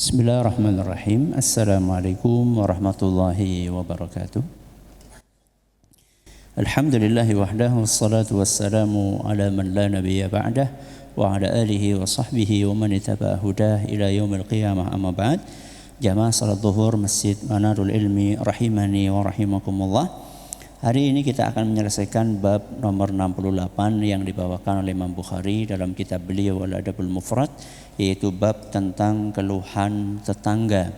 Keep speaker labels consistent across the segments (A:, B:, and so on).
A: Bismillahirrahmanirrahim. Assalamualaikum warahmatullahi wabarakatuh. Alhamdulillahi wahdahu wassalatu wassalamu ala man la nabiyya ba'dah wa ala alihi wa sahbihi wa man ittaba hudah ila yaumil qiyamah, amma ba'd. Jamaah salat zuhur Masjid Manarul Ilmi rahimani wa rahimakumullah. Hari ini kita akan menyelesaikan bab nomor 68 yang dibawakan oleh Imam Bukhari dalam kitab beliau Al-Adabul Mufrad, yaitu bab tentang keluhan tetangga.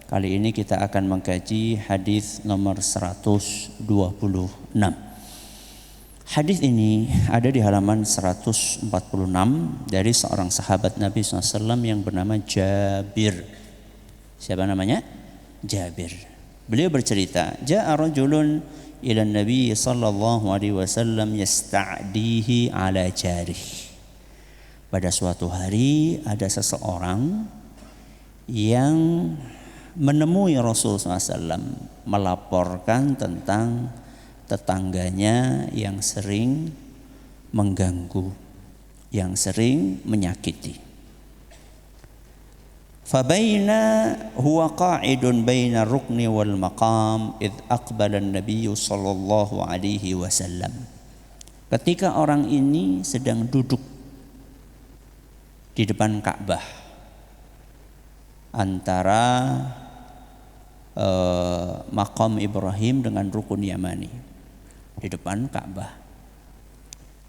A: Kali ini kita akan mengkaji hadis nomor 126. Hadis ini ada di halaman 146 dari seorang sahabat Nabi SAW yang bernama Jabir. Siapa namanya? Jabir. Beliau bercerita, Ja'a rajulun ila Nabi sallallahu alaihi wasallam yasta'dihi ala jarih. Pada suatu hari ada seseorang yang menemui Rasulullah SAW melaporkan tentang tetangganya yang sering mengganggu, yang sering menyakiti. Fabaina huwa qa'idun baina rukni wal maqam id aqbala an-nabiy sallallahu alaihi wasallam. Ketika orang ini sedang duduk di depan Ka'bah antara maqam Ibrahim dengan rukun Yamani, di depan Ka'bah.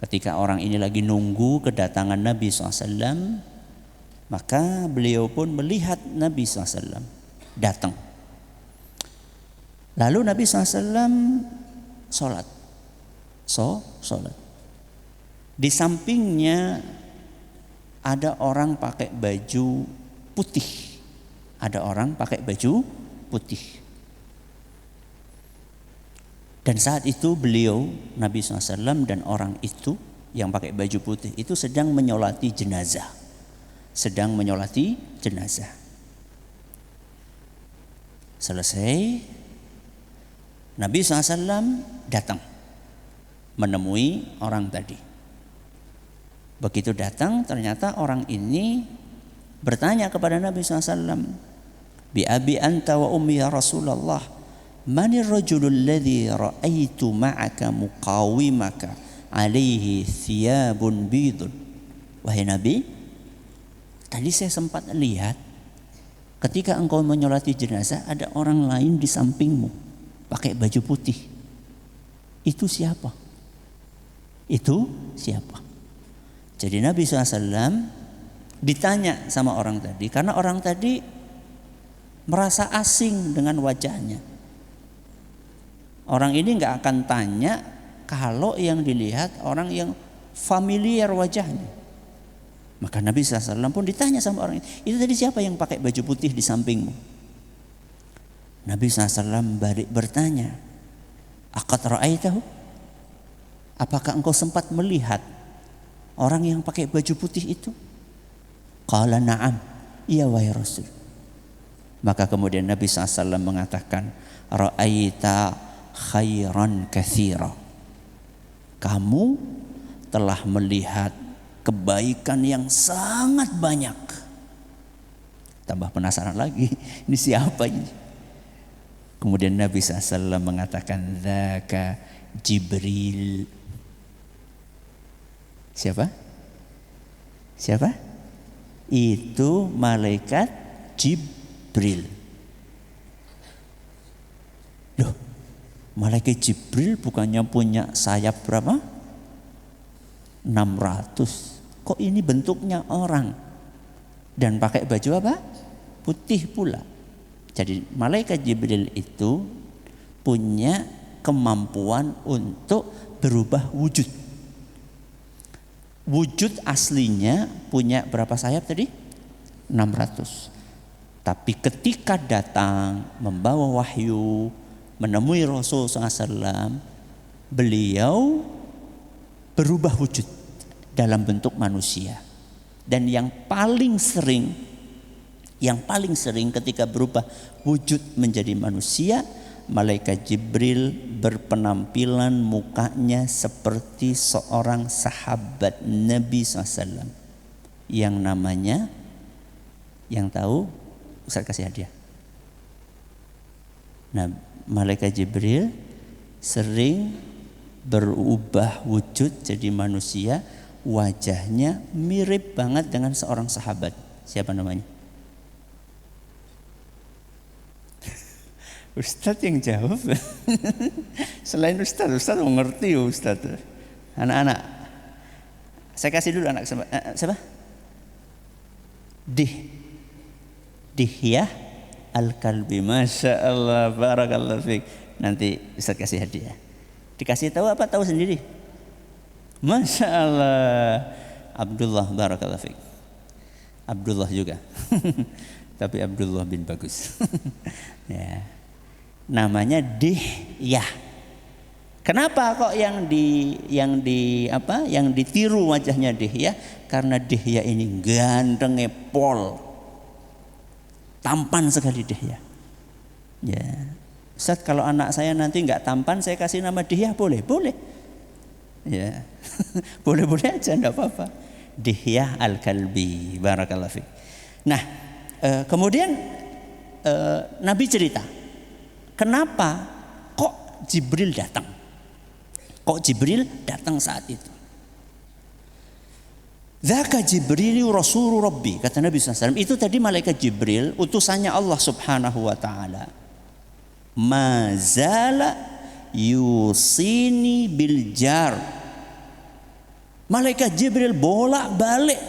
A: Ketika orang ini lagi nunggu kedatangan Nabi SAW, maka beliau pun melihat Nabi SAW datang. Lalu Nabi SAW sholat. Di sampingnya ada orang pakai baju putih. Dan saat itu beliau, Nabi SAW dan orang itu yang pakai baju putih itu sedang menyolati jenazah. Selesai, Nabi SAW datang menemui orang tadi. Begitu datang, ternyata orang ini bertanya kepada Nabi SAW, Bi abi anta wa ummi ya Rasulullah, manir rajulul ladzi ra'aitu ma'aka muqawimaka alaihi thiyabun bidun. Wahai Nabi, tadi saya sempat lihat ketika engkau menyolati jenazah ada orang lain di sampingmu pakai baju putih. Itu siapa? Jadi Nabi SAW ditanya sama orang tadi, karena orang tadi merasa asing dengan wajahnya. Orang ini nggak akan tanya kalau yang dilihat orang yang familiar wajahnya. Maka Nabi SAW pun ditanya sama orang itu tadi siapa yang pakai baju putih di sampingmu? Nabi SAW balik bertanya, Aqad ra'aitahu? Apakah engkau sempat melihat orang yang pakai baju putih itu? Qala na'am, iya wahai Rasul. Maka kemudian Nabi SAW mengatakan, Ra'aita khairan katsira. Kamu telah melihat kebaikan yang sangat banyak. Tambah penasaran lagi, ini siapa ini? Kemudian Nabi SAW mengatakan, Dzaka Jibril. Siapa? Itu malaikat Jibril. Loh, malaikat Jibril bukannya punya sayap berapa? 600. Kok ini bentuknya orang dan pakai baju apa? Putih pula. Jadi malaikat Jibril itu punya kemampuan untuk berubah wujud. Wujud aslinya punya berapa sayap tadi? 600. Tapi ketika datang membawa wahyu, menemui Rasul SAW, beliau berubah wujud dalam bentuk manusia. Dan yang paling sering ketika berubah wujud menjadi manusia, malaikat Jibril berpenampilan mukanya seperti seorang sahabat Nabi SAW yang namanya, yang tahu, Ustaz kasih hadiah. Nah, malaikat Jibril sering berubah wujud jadi manusia, wajahnya mirip banget dengan seorang sahabat. Siapa namanya? Ustadz yang jawab. Selain Ustadz mengerti Ustadz. Anak-anak, saya kasih dulu anak siapa? Dihya Al-Kalbi. Masya Allah, barakallahu fiik. Nanti Ustadz kasih hadiah. Dikasih tahu apa tahu sendiri? Masya Allah. Abdullah, barakallahu fiik. Abdullah juga. Tapi Abdullah bin bagus. Ya. Namanya Dihyah. Kenapa kok yang ditiru wajahnya Dihyah? Karena Dihyah ini ganteng pol. Tampan sekali Dihyah. Ya. Ustaz, kalau anak saya nanti enggak tampan, saya kasih nama Dihyah boleh? Boleh. Ya. Boleh-boleh aja, enggak apa-apa. Dihyah Al-Kalbi. Barakallahu fiik. Nah, kemudian Nabi cerita, kenapa kok Jibril datang? Kok Jibril datang saat itu? Dzaka Jibrilu Rasulur Rabbi, kata Nabi SAW. Itu tadi malaikat Jibril, utusannya Allah Subhanahu wa taala. Mazala yusini bil jar. Malaikat Jibril bolak-balik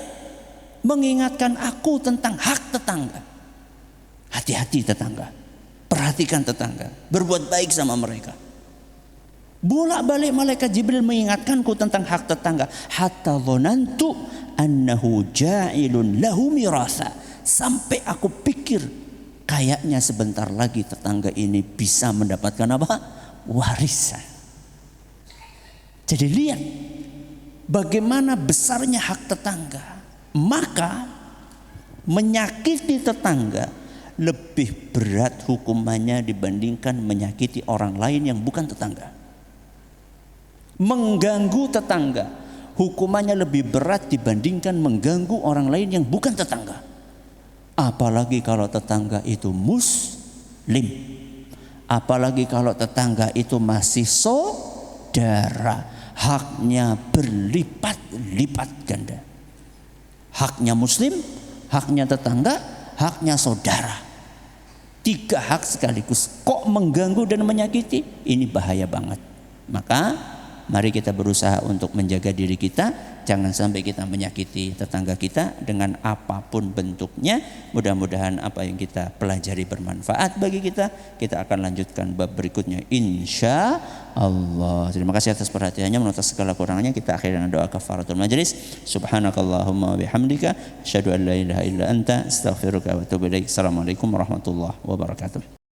A: mengingatkan aku tentang hak tetangga. Hati-hati tetangga. Perhatikan tetangga, berbuat baik sama mereka. Bolak-balik malaikat Jibril mengingatkanku tentang hak tetangga. Hatta dhanantu annahu ja'ilun lahu mirasa. Sampai aku pikir kayaknya sebentar lagi tetangga ini bisa mendapatkan apa? Warisan. Jadi lihat bagaimana besarnya hak tetangga. Maka menyakiti tetangga lebih berat hukumannya dibandingkan menyakiti orang lain yang bukan tetangga. Mengganggu tetangga hukumannya lebih berat dibandingkan mengganggu orang lain yang bukan tetangga. Apalagi kalau tetangga itu muslim. Apalagi kalau tetangga itu masih saudara. Haknya berlipat-lipat ganda. Haknya muslim, haknya tetangga, haknya saudara. 3 hak sekaligus. Kok mengganggu dan menyakiti? Ini bahaya banget. Maka mari kita berusaha untuk menjaga diri kita. Jangan sampai kita menyakiti tetangga kita dengan apapun bentuknya. Mudah-mudahan apa yang kita pelajari bermanfaat bagi kita. Kita akan lanjutkan bab berikutnya insya Allah. Terima kasih atas perhatiannya. Menurut segala kurangannya kita akhiri dengan doa kafaratul majlis. Subhanakallahumma wa bihamdika asyhadu an la ilaha illa anta astaghfiruka wa atubu ilaik. Assalamualaikum warahmatullahi wabarakatuh.